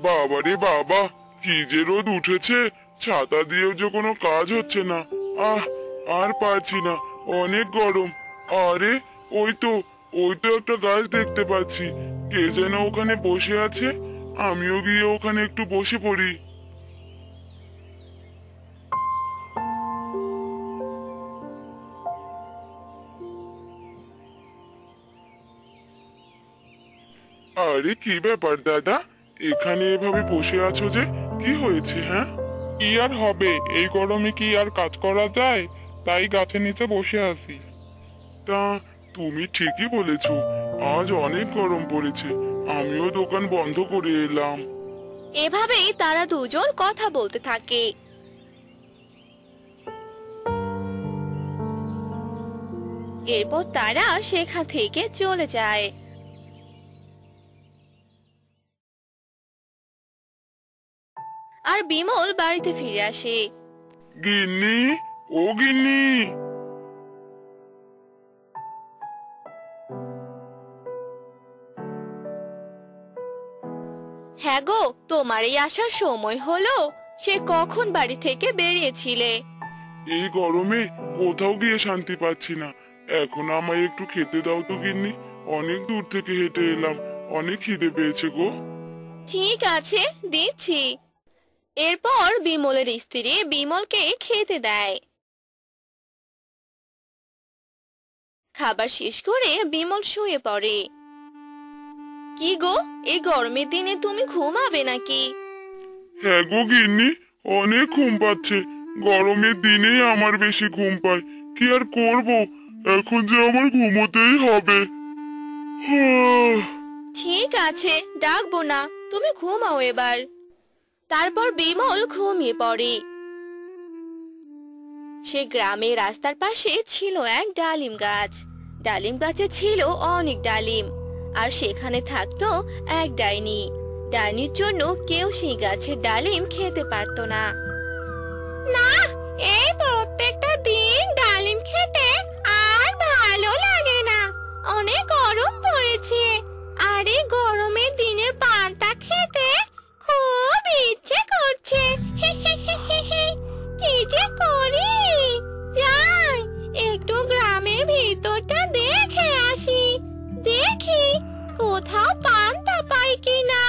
বাবারে বাবা, কি যে রোদ উঠেছে, ছাতা দিয়েও যে কোনো কাজ হচ্ছে না। আহ, আর পারছি না, অনেক গরম। আরে, ওই তো ওই তো একটা গাছ দেখতে পাচ্ছি। কে যেন ওখানে বসে আছে, আমিও গিয়ে ওখানে একটু বসে পড়ি। আরে, কি ব্যাপার দাদা, এখানে এভাবে বসে আছো যে? কি হয়েছে? হ্যাঁ, কি আর হবে, এই গরমে কি আর কাজ করা যায়, তাই গাছের নিচে বসে আছি। তা তুমি ঠিকই বলেছো, আজ অনেক গরম পড়েছে, আমিও দোকান বন্ধ করে এলাম। এভাবেই তারা দুজন কথা বলতে থাকে। এরপর তারা সেখান থেকে চলে যায়। আর বিমল বাড়িতে ফিরে আসে। গিন্নি, ও গিন্নি। হ্যাঁ গো, তোমার এই আসার সময় হলো? সে কখন বাড়ি থেকে বেরিয়েছিলে? এই গরমে কোথাও গিয়ে শান্তি পাচ্ছি না, এখন আমায় একটু খেতে দাও তো গিন্নি, অনেক দূর থেকে হেঁটে এলাম, অনেক খিদে পেয়েছে গো। ঠিক আছে, দিচ্ছি। এরপর বিমলের স্ত্রী বিমলকে খেতে দেয়। খাবার শেষ করে বিমল শুয়ে পড়ে। কি গো, এই গরমের দিনে তুমি ঘুমাবে নাকি? হ্যাঁ গো গিন্নি, অনেক ঘুম পাচ্ছে, গরমের দিনেই আমার বেশি ঘুম পায়, কি আর করব, এখন যে আমার ঘুমোতেই হবে। হাহ। ঠিক আছে, ডাকবো না, তুমি ঘুমাও এবার। তারপর বিমল ঘুমিয়ে পড়ে। সে গ্রামের রাস্তার পাশে ছিল এক ডালিম গাছ। ডালিম গাছে ছিল অনেক ডালিম, আর সেখানে থাকতো এক ডাইনি। ডাইনির জন্য কেউ সেই গাছের ডালিম খেতে পারতো না। না, এই প্রত্যেকটা দিন ডালিম খেতে আর ভালো লাগে না, অনেক গরম পড়েছে, আর এই গরমের দিনের পান্তা খেতে খুব ইচ্ছে করছে। কি যে করি, যাই একটু গ্রামের ভিতরটা দেখে আসি, দেখি কোথাও পান্তা পাই কিনা।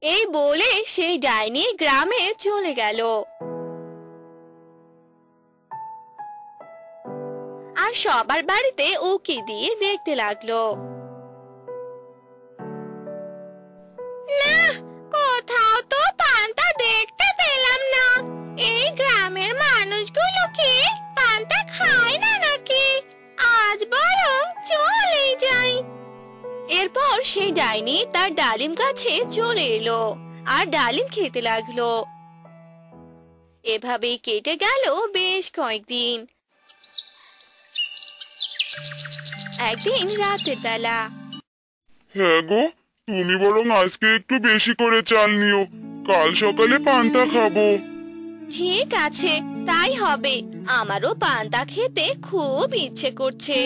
এই বলে সেই ডাইনি গ্রামে চলে গেল। আর সবার বাড়িতে উকি দিয়ে দেখতে লাগলো। না, কোথাও তো পান্তা দেখতে পেলাম না। এই গ্রামের মানুষগুলো কি পান্তা খায় না নাকি? আজ বরং চলে যাই। এরপর সেই ডাইনি তার ডালিম গাছে চলে এলো আর ডালিম খেতে লাগলো। এভাবেই কেটে গেল বেশ কয়েকদিন। একদিন রাতের বেলা। হ্যাঁ গো, তুমি বরং আজকে একটু বেশি করে চাল নিও, কাল সকালে পান্তা খাবো। ঠিক আছে, তাই হবে, আমারও পান্তা খেতে খুব ইচ্ছে করছে।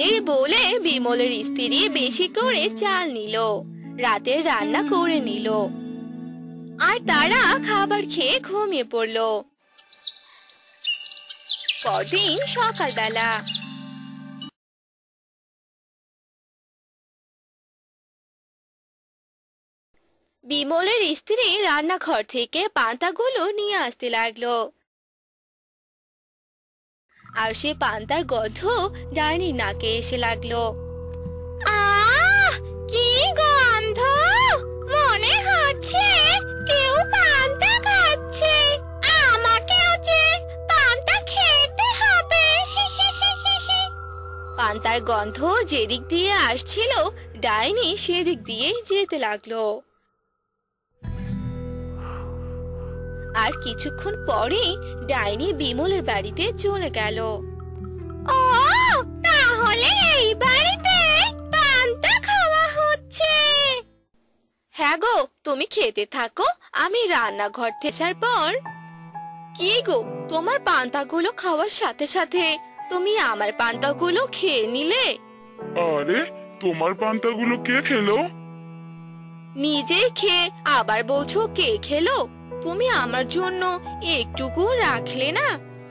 এই বলে বিমলের স্ত্রী বেশি করে চাল নিল, রাতের রান্না করে নিল, আর তারা খাবার খেয়ে ঘুমিয়ে পড়ল। পরদিন সকালবেলা। বিমলের স্ত্রী রান্নাঘর থেকে পান্তাগুলো নিয়ে আসতে লাগলো, আর সে পান্তার গন্ধ ডাইনির নাকে এসে লাগলো। আহ, কি গন্ধ! মনে হচ্ছে কেউ পান্তা খাচ্ছে, আমাকেও যে পান্তা খেতে হবে। পান্তার গন্ধ যেদিক দিয়ে আসছিল ডাইনি সেদিক দিয়েই যেতে লাগলো। আর কিছুক্ষণ পরেই ডাইনি বিমলের বাড়িতে চলে গেল। ও, তাহলে এই বাড়িতে পান্তা খাওয়া হচ্ছে। হ্যাঁ গো, তুমি খেতে থাকো, আমি রান্নাঘর থেকে আসার পর। কি গো, তোমার পান্তাগুলো খাওয়ার সাথে সাথে তুমি আমার পান্তাগুলো খেয়ে নিলে। আরে, তোমার পান্তাগুলো কে খেলো? নিজেই খেয়ে আবার বলছো কে খেলো? তুমি আমার জন্য একটুকু রাখলে না?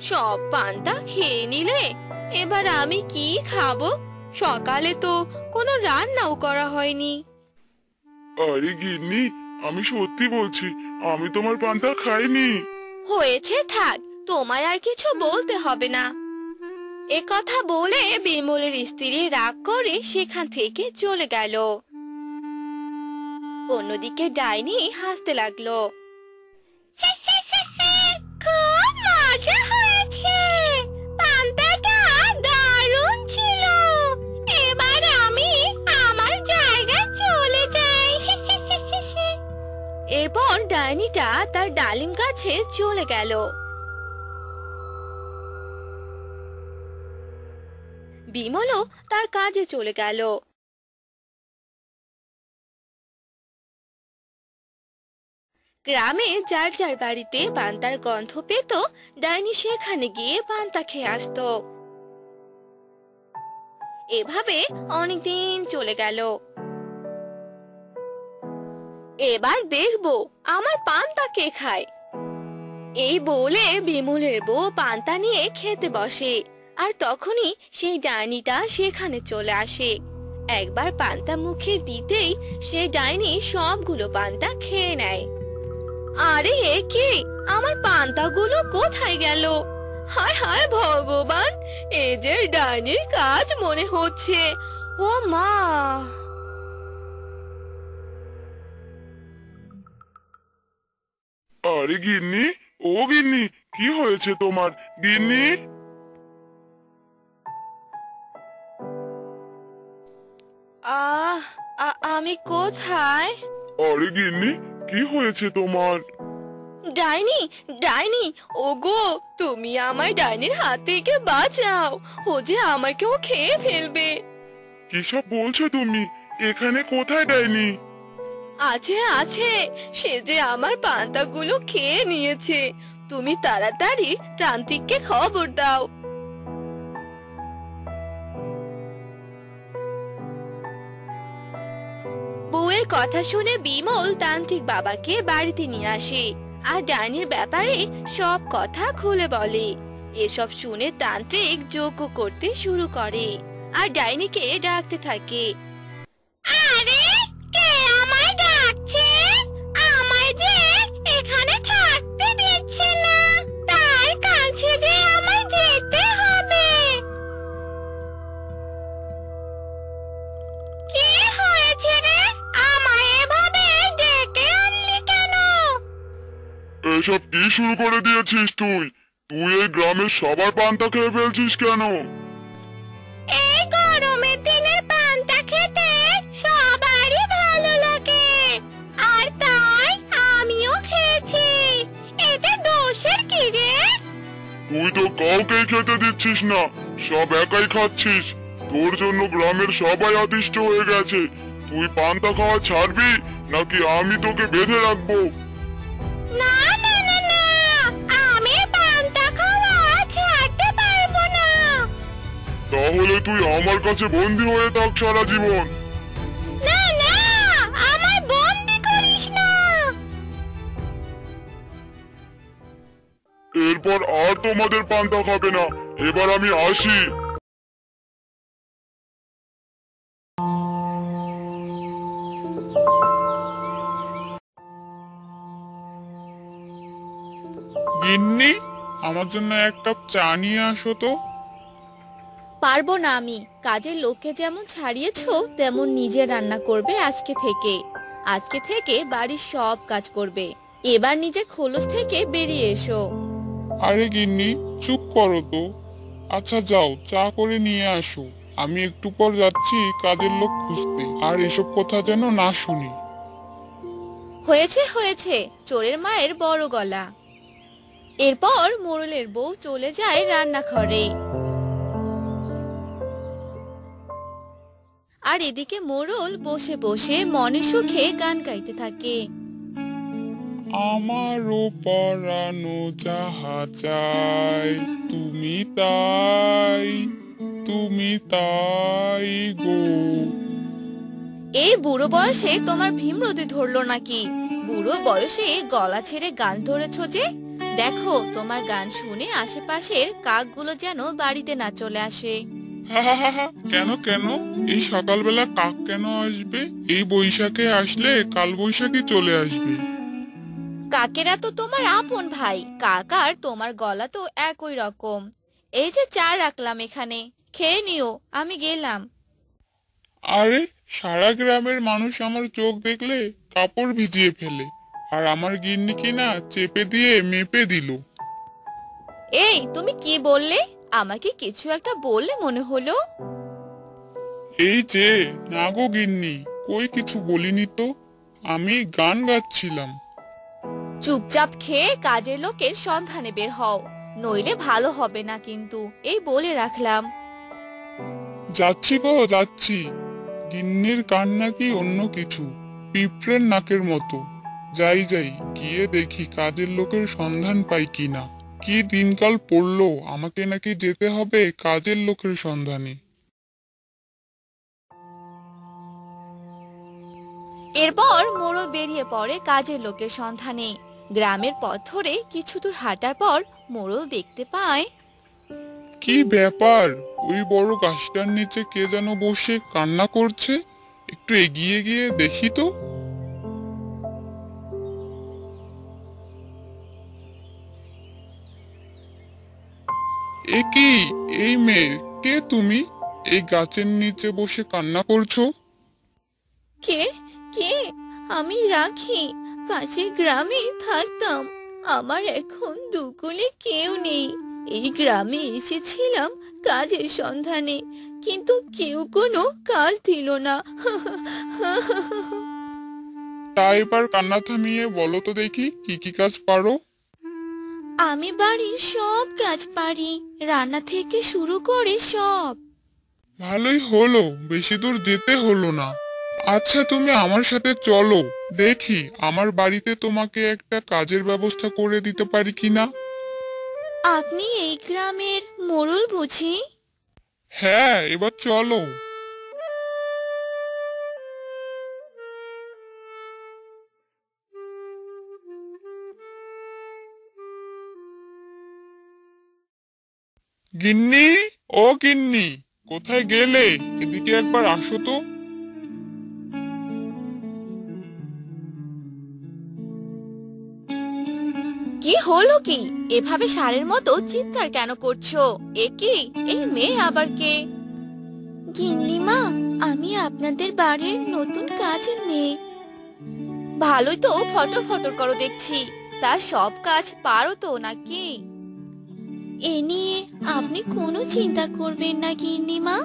সব পান্তা খেয়ে নিলে। এবার আমি কি খাবো? সকালে তো কোনো রান্নাও করা হয়নি। আরে গিন্নি, আমি সত্যি বলছি, আমি তোমার পান্তা খাইনি। হয়েছে, থাক, তোমায় আর কিছু বলতে হবে না। এ কথা বলে বিমলের স্ত্রী রাগ করে সেখান থেকে চলে গেল। অন্যদিকে ডাইনি হাসতে লাগলো। খুব মজা হয়েছে, পান্তাটা দারুণ ছিল। এবার আমি আমার জায়গায় চলে যাই। এরপর ডাইনিটা তার ডালিম গাছে চলে গেল। বিমলও তার কাজে চলে গেল। গ্রামে যার যার বাড়িতে পান্তার গন্ধ পেত, ডাইনি সেখানে গিয়ে পান্তা খেয়ে আসতো। এভাবে অনেকদিন চলে গেল। এবার দেখবো আমার পান্তা কে খায়। এই বলে বিমলের বউ পান্তা নিয়ে খেতে বসে। আর তখনই সেই ডাইনিটা সেখানে চলে আসে। একবার পান্তা মুখে দিতেই সে ডাইনি সবগুলো পান্তা খেয়ে নেয়। আরে এ কি, আমার পান্তাগুলো কোথায় গেল? হায় হায় ভগবান, এ যে ডাইনির কাজ মনে হচ্ছে। ও মা! আরে গিন্নি, ও গিন্নি, কি হয়েছে তোমার? গিন্নি, আহ আমি কোথায়? আরে গিন্নি, কি হয়েছে তোমার? ডাইনি, ডাইনি, ওগো, তুমি আমায় ডাইনির হাত থেকে বাঁচাও। ও যে আমাকেও খেয়ে ফেলবে। কিসব বলছো তুমি? এখানে কোথায় ডাইনি? আছে আছে, সে যে আমার পান্তাগুলো খেয়ে নিয়েছে। তুমি তাড়াতাড়ি তান্ত্রিককে খবর দাও। বউয়ের কথা শুনে বিমল তান্ত্রিক বাবাকে বাড়িতে নিয়ে আসে আর ডাইনির ব্যাপারে সব কথা খুলে বলে। এসব শুনে তান্ত্রিক যজ্ঞ করতে শুরু করে আর ডাইনিকে ডাকতে থাকে। আরে, কে আমায় ডাকছে? আমায় যে এখানে থাকতে দিচ্ছে না, তার কাছে যে আমায় যেতে হবে। কি হয়েছে রে? আমায় এভাবে ডেকে আনলি কেন? এসব কি শুরু করে দিয়েছিস তুই? তুই এই গ্রামের সবার পান্তা খেয়ে ফেলছিস কেন? এই গরমের দিনে পান্তা খেতে সবারই ভালো লাগে, আর তাই আমিও খেয়েছি। এতে দোষের কি রে? তুই তো কাউকেই খেতে দিচ্ছিস না, সব একাই খাচ্ছিস। তোর জন্য গ্রামের সবাই অতিষ্ঠ হয়ে গেছে। তুই পান্তা খাওয়া ছাড়বি নাকি আমি তোকে বেঁধে রাখবো? না না না না, আমি পান্তা খাওয়া ছাড়তে পারবো না। তাহলে তুই আমার কাছে বন্দী হয়ে থাক সারা জীবন। না না, আমায় বন্দি করিস না। এরপর আর তোমাদের পান্তা খাবে না। এবার আমি আসি। গিন্নি, আমার জন্য এক কাপ চা নিয়ে আসো তো। পারবো না আমি। কাজের লোককে যেমন ছাড়িয়েছো তেমন নিজে রান্না করবে আজকে থেকে। আজকে থেকে বাড়ির সব কাজ করবে। এবার নিজের খোলস থেকে বেরিয়ে এসো। আরে গিন্নি, চুপ করো তো। আচ্ছা যাও, চা করে নিয়ে আসো। আমি একটু পর যাচ্ছি কাজের লোক খুঁজতে, আর এসব কথা যেন না শুনি। হয়েছে হয়েছে, চোরের মায়ের বড় গলা। এরপর মোড়লের বউ চলে যায় রান্নাঘরে। আর এদিকে মোড়ল বসে বসে মনে সুখে গান গাইতে থাকে। আমারও পরানো যাহা চাই, তুমি তাই, তুমি তাই গো। এই বুড়ো বয়সে তোমার ভীমরতি ধরলো নাকি? বুড়ো বয়সে গলা ছেড়ে গান ধরেছো যে? দেখো তোমার গান শুনে আশেপাশের কাকগুলো যেন বাড়িতে না চলে আসে। হা হা হা হা, কেন কেন? এই সকালবেলা কাক কেন আসবে? এই বৈশাখে আসলে কাল বৈশাখী চলে আসবে। কাকেরা তো তোমার আপন ভাই। কাক আর তোমার গলা তো একই রকম। এই যে চা রাখলাম এখানে, খেয়ে নিও, আমি গেলাম। আরে, সারা গ্রামের মানুষ আমার চোখ দেখলে কাপড় ভিজিয়ে ফেলে, আর আমার গিন্নি কিনা চেপে দিয়ে মেপে দিল। এই তুমি কি বললে? আমাকে কিছু একটা বললে মনে হলো। এই যে, না গো গিন্নি, কই কিছু বলিনি তো, আমি গান গাচ্ছিলাম। চুপচাপ খেয়ে কাজের লোকের সন্ধানে বের হও, নইলে ভালো হবে না কিন্তু, এই বলে রাখলাম। যাচ্ছি গো যাচ্ছি। গিন্নির কান নাকি অন্য কিছু, পিঁপড়ের নাকের মতো। যাই যাই, গিয়ে দেখি কাজের লোকের সন্ধান পাই কিনা। কি দিনকাল পড়লো, আমাকে নাকি যেতে হবে কাজের লোকের সন্ধানে। এরপর মোড়ল বেরিয়ে পড়ে কাজের লোকের সন্ধানে। গ্রামের পথ ধরে কিছু দূর হাঁটার পর মোড়ল দেখতে পায়, কি ব্যাপার, ওই বড় গাছটার নিচে কে যেন বসে কান্না করছে। একটু এগিয়ে গিয়ে দেখি তো। এ কি, এই মেয়ে, কে তুমি? এই গাছের নিচে বসে কান্না করছো? কে কে? আমি রাখি, পাশের গ্রামে থাকতাম। আমার এখন দুকুলে কেউ নেই। এই গ্রামে এসেছিলাম কাজের সন্ধানে, কিন্তু কেউ কোনো কাজ দিল না। তা এবার কান্না থামিয়ে বলো তো দেখি, কি কি কাজ পারো? আমি বাড়ির সব কাজ পারি, রান্না থেকে শুরু করে সব। ভালোই হলো, বেশি দূর যেতে হলো না। আচ্ছা, তুমি আমার সাথে চলো, দেখি আমার বাড়িতে তোমাকে একটা কাজের ব্যবস্থা করে দিতে পারি কিনা। আপনি এই গ্রামের মোড়ল বুঝি? হ্যাঁ, এবার চলো। গিন্নি, ও গিন্নি, কোথায় গেলে? এদিকে একবার আসো তো। কি হলো কি? এভাবে ষাঁড়ের মতো চিৎকার কেন করছো? এ কি, এই মেয়ে আবার কে? গিন্নিমা, আমি আপনাদের বাড়ির নতুন কাজের মেয়ে। ভালোই তো ফটর ফটর করো দেখছি। তা সব কাজ পারো তো নাকি? এ নিয়ে আপনি কোনো চিন্তা করবেন না গিন্নিমা।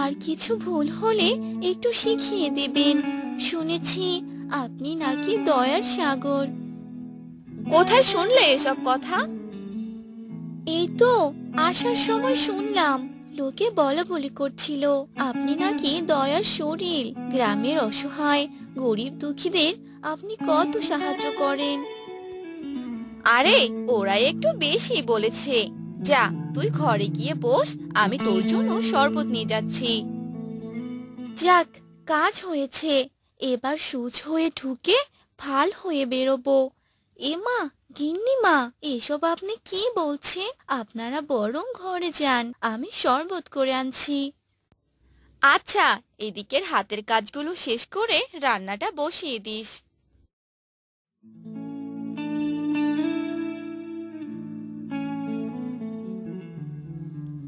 আর কিছু ভুল হলে একটু শিখিয়ে দেবেন। শুনেছি আপনি নাকি দয়ার সাগর। কোথায় শুনলে এসব কথা? এই তো আসার সময় শুনলাম। লোকে বলা বলি করছিল আপনি নাকি দয়ার শরীর। গ্রামের অসহায় গরিব দুঃখীদের আপনি কত সাহায্য করেন। আরে, ওরা একটু বেশি বলেছে। যা, তুই ঘরে গিয়ে বস, আমি তোর জন্য শরবত নিয়ে যাচ্ছি। যাক, কাজ হয়েছে। এবার সূচ হয়ে ঢুকে ফাল হয়ে বেরোবো। এমা, গিন্নিমা, এসব আপনি কি বলছেন? আপনারা বরং ঘরে যান, আমি শরবত করে আনছি। আচ্ছা, এদিকের হাতের কাজগুলো শেষ করে রান্নাটা বসিয়ে দিস।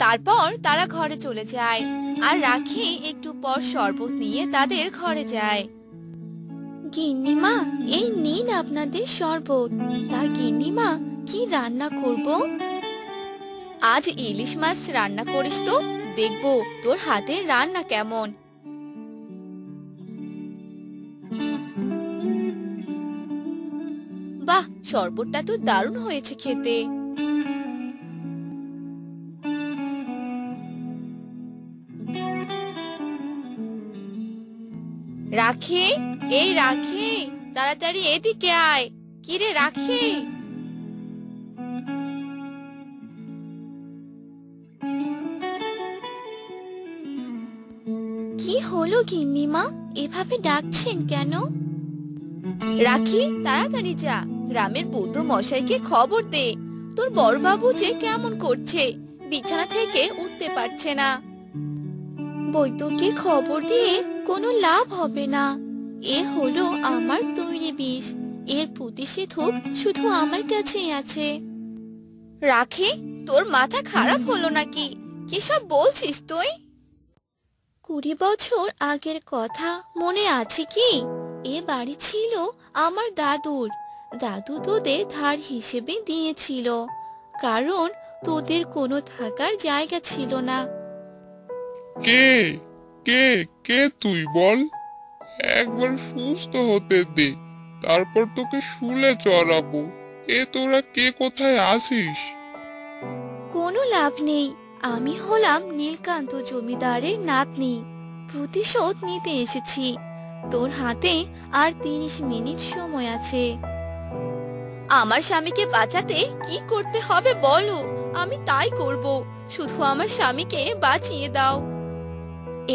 তারপর তারা ঘরে চলে যায়, আর রাখি একটু পর শরবত নিয়ে তাদের ঘরে যায়। গিন্নিমা, এই নিন আপনাদের শরবত। তা গিন্নিমা, কি রান্না করব? আজ ইলিশ মাছ রান্না করিস তো, দেখবো তোর হাতের রান্না কেমন। বাহ, শরবতটা তো দারুণ হয়েছে খেতে। রাখি, এই রাখি, তাড়াতাড়ি এদিকে আয়। কিরে রাখি? কি হলো গিন্নিমা, এভাবে ডাকছেন কেন? রাখি, তাড়াতাড়ি যা, গ্রামের বৌদ্ধ মশাইকে খবর দে। তোর বড়বাবু যে কেমন করছে, বিছানা থেকে উঠতে পারছে না। বৈদ্যকে খবর দিয়ে কোনো লাভ হবে না। এ হলো আমার তৈরি বিষ, এর প্রতিষেধক শুধু আমার কাছেই আছে। রাখি, তোর মাথা খারাপ হলো নাকি? কি সব বলছিস তুই? 20 বছর আগের কথা মনে আছে কি? এ বাড়ি ছিল আমার দাদুর। দাদু তোদের ধার হিসেবে দিয়েছিল, কারণ তোদের কোনো থাকার জায়গা ছিল না। কে কে কে তুই বল? একবার সুস্থ হতে দে, তারপর তোকে শুলে চড়াবো। তোরা কে কোথায় আছিস? কোনো লাভ নেই, আমি হলাম নীলকান্ত জমিদারের নাতনি। প্রতিশোধ নিতে এসেছি। তোর হাতে আর 30 মিনিট সময় আছে। আমার স্বামীকে বাঁচাতে কি করতে হবে বলো, আমি তাই করব। শুধু আমার স্বামীকে বাঁচিয়ে দাও।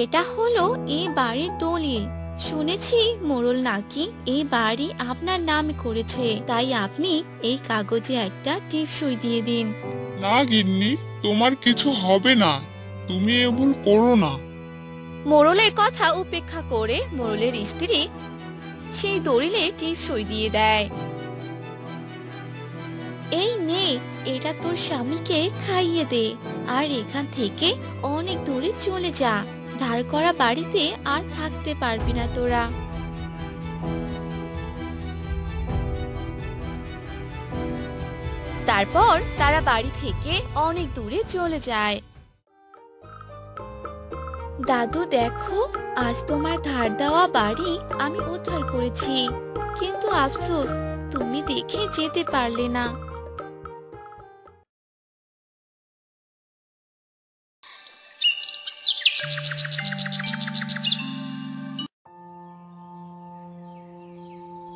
এটা হলো এই বাড়ির দলিল। শুনেছি মোড়ল নাকি এই বাড়ি আপনার নামে করেছে, তাই আপনি এই কাগজে একটা টিপসই দিয়ে দিন। না গিন্নি, তোমার কিছু হবে না, তুমি এ ভুল করো না। মোড়লের কথা উপেক্ষা করে মোড়লের স্ত্রী সেই দলিলে টিপসই দিয়ে দেয়। এই নে, এটা তোর স্বামীকে খাইয়ে দে, আর এখান থেকে অনেক দূরে চলে যা। ধার করা বাড়িতে আর থাকতে পারবি না তোরা। তারপর তারা বাড়ি থেকে অনেক দূরে চলে যায়। দাদু দেখো, আজ তোমার ধার দেওয়া বাড়ি আমি উদ্ধার করেছি, কিন্তু আফসোস তুমি দেখে যেতে পারলে না।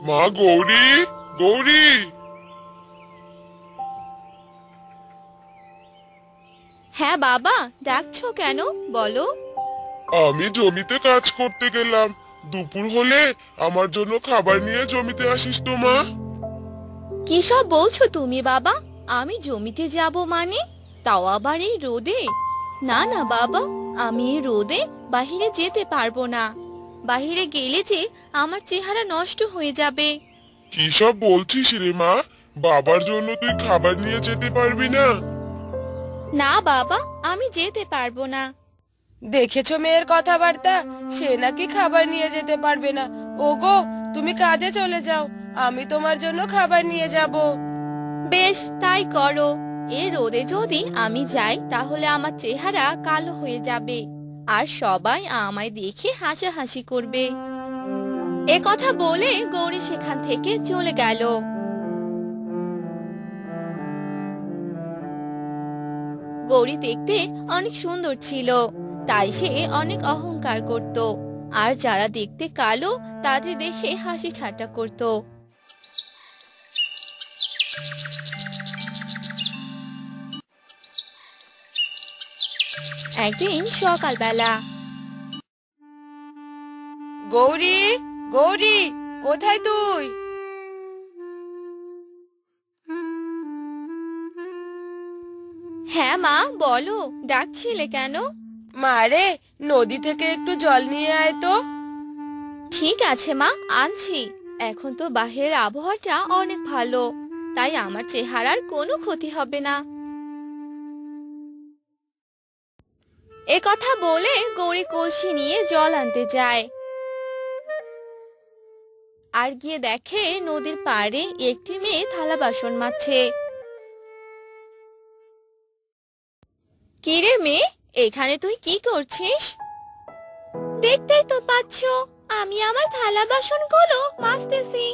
মা গৌরী, গৌরী! হ্যাঁ বাবা, ডাকছো কেন বলো? আমি জমিতে কাজ করতে গেলাম, দুপুর হলে আমার জন্য খাবার নিয়ে জমিতে আসিস তো মা। কি সব বলছো তুমি বাবা? আমি জমিতে যাব মানে? তাও আবার এই রোদে? না না বাবা, আমি এই রোদে বাহিরে যেতে পারবো না। বাহিরে গেলে যে আমার চেহারা নষ্ট হয়ে যাবে। কি সব বলছিস রে মা? বাবার জন্য তুই খাবার নিয়ে যেতে পারবি না? না বাবা, আমি যেতে পারবো না। দেখেছো মেয়ের কথাবার্তা, সে নাকি খাবার নিয়ে যেতে পারবে না। ওগো, তুমি কাজে চলে যাও, আমি তোমার জন্য খাবার নিয়ে যাব। বেশ, তাই করো। এ রোদে যদি আমি যাই তাহলে আমার চেহারা কালো হয়ে যাবে, আর সবাই আমায় দেখে হাসাহাসি করবে। এ কথা বলে গৌরী সেখান থেকে চলে গেল। গৌরী দেখতে অনেক সুন্দর ছিল, তাই সে অনেক অহংকার করত, আর যারা দেখতে কালো তাদের দেখে হাসি ঠাট্টা করত। একদিন সকালবেলা, গৌরী, গৌরী, কোথায় তুই? হ্যাঁ মা, বলো, ডাকছিলে কেন? মারে, নদী থেকে একটু জল নিয়ে আয় তো। ঠিক আছে মা, আনছি। এখন তো বাহিরের আবহাওয়াটা অনেক ভালো, তাই আমার চেহারার কোনো ক্ষতি হবে না। এ কথা বলে গৌরী কলসি নিয়ে জল আনতে যায়, আর গিয়ে দেখে নদীর পাড়ে একটি মেয়ে থালা বাসন মাজছে। কিরে মেয়ে, এখানে তুই কি করছিস? দেখতেই তো পাচ্ছ, আমি আমার থালা বাসনগুলো মাজতেছি।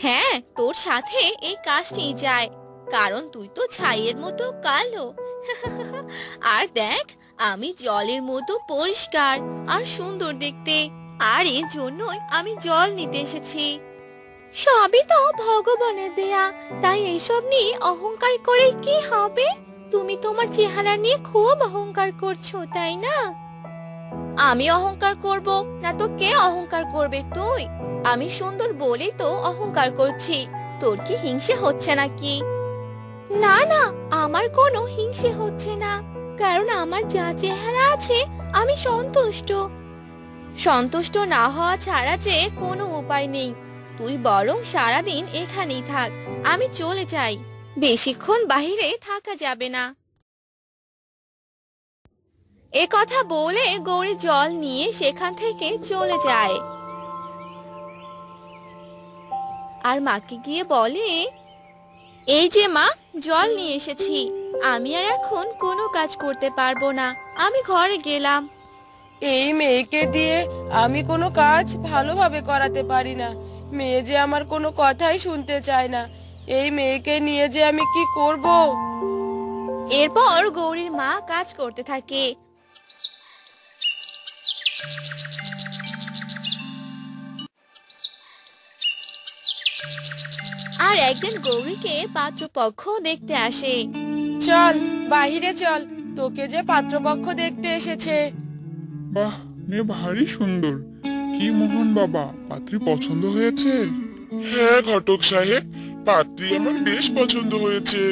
হ্যাঁ, তোর সাথে এই কাজটি যায়, কারণ তুই তো ছাইয়ের মতো কালো। আর দেখ, আমি জলের মতো পরিষ্কার আর সুন্দর দেখতে, আর এর জন্যই আমি জল নিতে এসেছি। সবই তো ভগবানের দেয়া, তাই এইসব নিয়ে অহংকার করে কি হবে? তুমি তোমার চেহারা নিয়ে খুব অহংকার করছো, তাই না? আমি অহংকার করব না তো কে অহংকার করবে? তুই। আমি সুন্দর বলেই তো অহংকার করছি। তোর কি হিংসে হচ্ছে নাকি? না না, আমার কোনো হিংসে হচ্ছে না, কারণ আমার যা চেহারা আছে আমি সন্তুষ্ট। সন্তুষ্ট না হওয়া ছাড়া যে কোনো উপায় নেই। তুই বরং সারাদিন এখানেই থাক, আমি চলে যাই। বেশিক্ষণ বাইরে থাকা যাবে না। এ কথা বলে গৌরী জল নিয়ে সেখান থেকে চলে যায় আর মাকে গিয়ে বলে, এই যে মা, জল নিয়ে এসেছি। আমি আর এখন কোনো কাজ করতে পারবো না, আমি ঘরে গেলাম। এই মেয়েকে দিয়ে আমি কোনো কাজ ভালোভাবে করাতে পারি না। মেয়ে যে আমার কোনো কথাই শুনতে চায় না। এই মেয়েকে নিয়ে যে আমি কি করব? এরপর গৌরীর মা কাজ করতে থাকে। আর একদিন গৌরীকে পাত্রপক্ষ দেখতে আসে। চল বাহিরে চল, তোকে যে পাত্রপক্ষ দেখতে এসেছে। বাহ, মেয়ে ভারী সুন্দর। কি মোহন বাবা, পাত্রী পছন্দ হয়েছে? হ্যাঁ ঘটক সাহেব, পাত্রী আমার বেশ পছন্দ হয়েছে।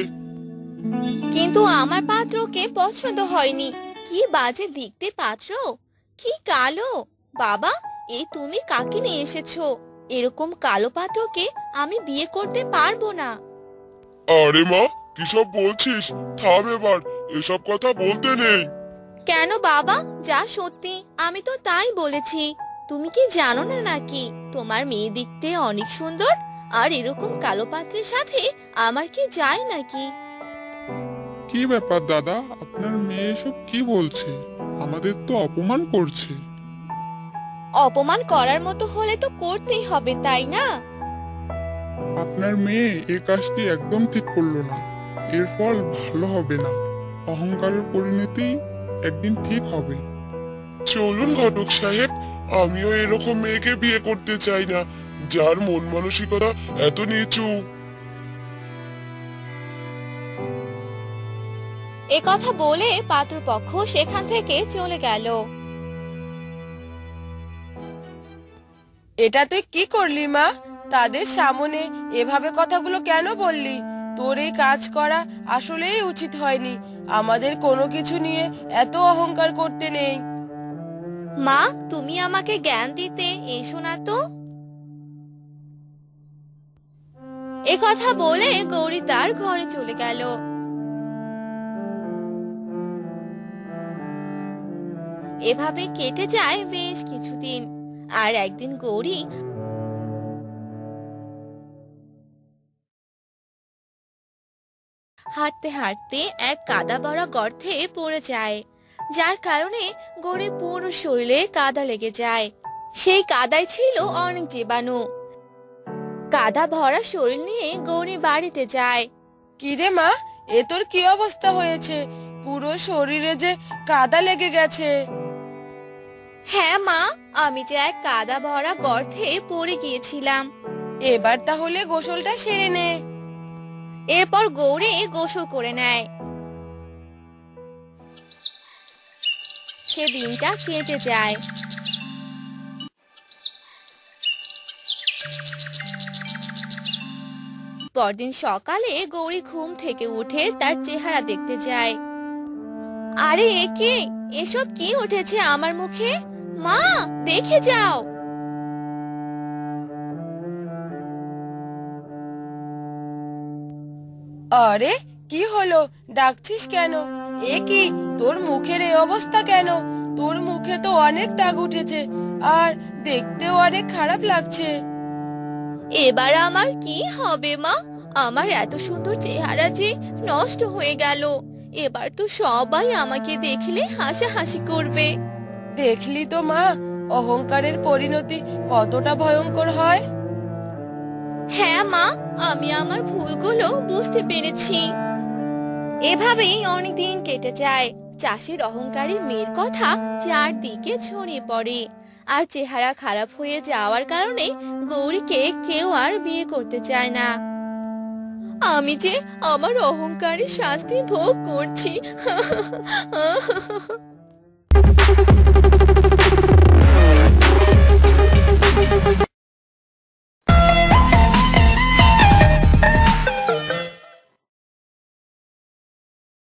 কিন্তু আমার পাত্রকে পছন্দ হয়নি। কি বাজে দেখতে পাত্র, কি কালো। বাবা, এই তুমি কাকে নিয়ে এসেছো? এরকম কালো পাত্রকে আমি বিয়ে করতে পারবো না। আরে মা, কিসব বলছিস? থাম এবার, এসব কথা বলতে নেই। কেন বাবা, যা সত্যি আমি তো তাই বলেছি। তুমি কি জানো না নাকি তোমার মেয়ে দেখতে অনেক সুন্দর? আর এরকম কালো পাত্রের সাথে আমার কি যায় নাকি? কি ব্যাপার দাদা, আপনার মেয়ে এসব কি বলছে? আমাদের তো অপমান করছে। অপমান করার মতো হলে তো করতেই হবে, তাই না? আপনার মেয়ে এই কাজটি একদম ঠিক করলো না। এর ফল ভালো হবে না। অহংকারের পরিণতি একদিন ঠিক হবে। চলুন ঘটক সাহেব, আমিও এরকম মেয়েকে বিয়ে করতে চাই না, যার মন মানসিকতা এত নিচু। এ কথা বলে পাত্রপক্ষ সেখান থেকে চলে গেল। এটা তুই কি করলি মা? তাদের সামনে এভাবে কথাগুলো কেন বললি? তোর এই কাজ করা আসলেই উচিত হয়নি। আমাদের কোনো কিছু নিয়ে এত অহংকার করতে নেই। মা, তুমি আমাকে জ্ঞান দিতে এসো না তো। এ কথা বলে গৌরী তার ঘরে চলে গেল। এভাবে কেটে যায় বেশ কিছুদিন। আর একদিন গৌরী হাঁটতে হাঁটতে এক কাদা ভরা গর্তে পড়ে যায়, যার কারণে গৌরীর পুরো শরীরে কাদা লেগে যায়। সেই কাদায় ছিল অনেক জীবাণু। কাদা ভরা শরীর নিয়ে গৌরী বাড়িতে যায়। কিরে মা, এ তোর কি অবস্থা হয়েছে? পুরো শরীরে যে কাদা লেগে গেছে। হ্যাঁ মা, আমি যে এক কাদা ভরা গর্তে পড়ে গিয়েছিলাম। এবার তাহলে গোসলটা সেরে নে। এরপর গৌরী গোসল করে নেয়। সে দিনটা কেটে যায়। পরদিন সকালে গৌরী ঘুম থেকে উঠে তার চেহারা দেখতে যায়। আরে এ কি? এসব কি উঠেছে আমার মুখে? মা, দেখে যাও। আরে কি হলো? ডাকছিস কেন? এ কি, তোর মুখের এই অবস্থা কেন? তোর মুখে তো অনেক দাগ উঠেছে, আর দেখতেও অনেক খারাপ লাগছে। এবার আমার কি হবে মা? আমার এত সুন্দর চেহারা যে নষ্ট হয়ে গেল। এবার তো সবাই আমাকে দেখলে হাসাহাসি করবে। দেখলি তো মা, অহংকারের পরিণতি কতটা ভয়ঙ্কর হয়। হ্যাঁ মা, আমি আমার ভুলগুলো বুঝতে পেরেছি। এভাবেই অনেকদিন কেটে যায়। চাষির অহংকারী মেয়ের কথা চারদিকে ছড়িয়ে পড়ে। আর চেহারা খারাপ হয়ে যাওয়ার কারণে গৌরীকে কেউ আর বিয়ে করতে চায় না। আমি যে আমার অহংকারের শাস্তি ভোগ করছি।